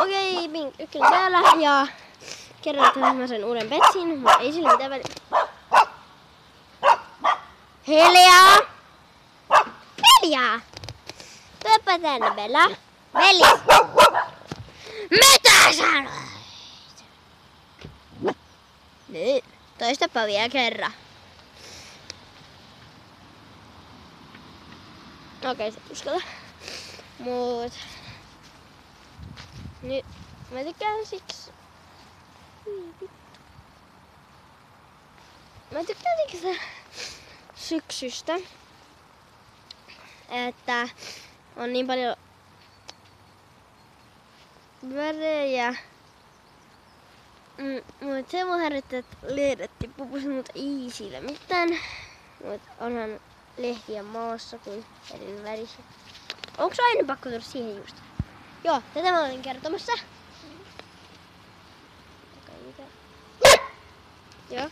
Okei, ykkönen täällä ja kerron tämmösen uuden petsin, mutta ei sillä mitään väliä. Hiljaa! Hiljaa! Tuopa tänne, Bella. Veli! Mitä sanoit? Nyt, toistapa vielä kerran. Okei, se uskalla. Mut... Nyt mä tykkään siksi... Mä tykkään siksi syksystä, että on niin paljon värejä. Mut se mun harjoittaa, että lehdet tippuisi, mutta ei sillä mitään. Mut onhan lehtiä maassa kuin eri värissä. Onko aina pakko tulla siihen just? Joo, tätä mä olin kertomassa. Joo.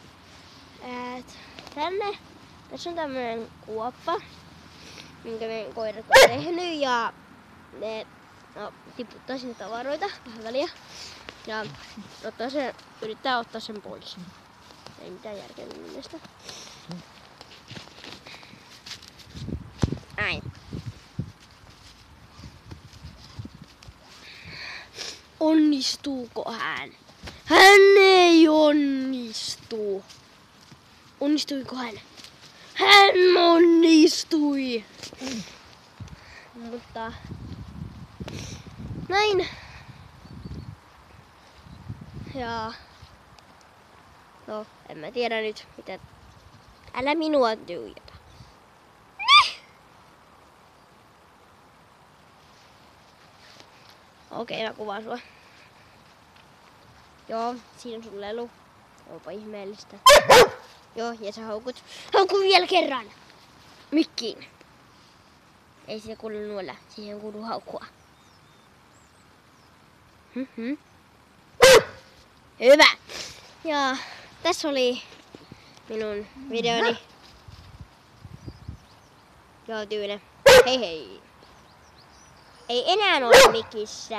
Tänne. Tässä on tämmönen kuoppa, minkä meidän koirat on tehnyt ja ne tiputtaa sinne tavaroita vähän väliä. Ja yrittää ottaa sen pois. Ei mitään järkeä mielestä. Näin. Onnistuuko hän? Hän ei onnistu. Onnistuiko hän? Hän onnistui! Mutta... Näin. Ja... No, en mä tiedä nyt mitä... Älä minua tyhjätä. Okei, mä kuvaan sua. Joo, siinä on sun lelu. Onpa ihmeellistä. Joo, ja sä haukut. Hauku vielä kerran! Mikkiin. Ei se kuulu nuolla, siihen kuuluu haukkua. Hyvä! Ja tässä oli minun videoni. Joo, Tyyne. Hei hei! Ei enää ole mikissä.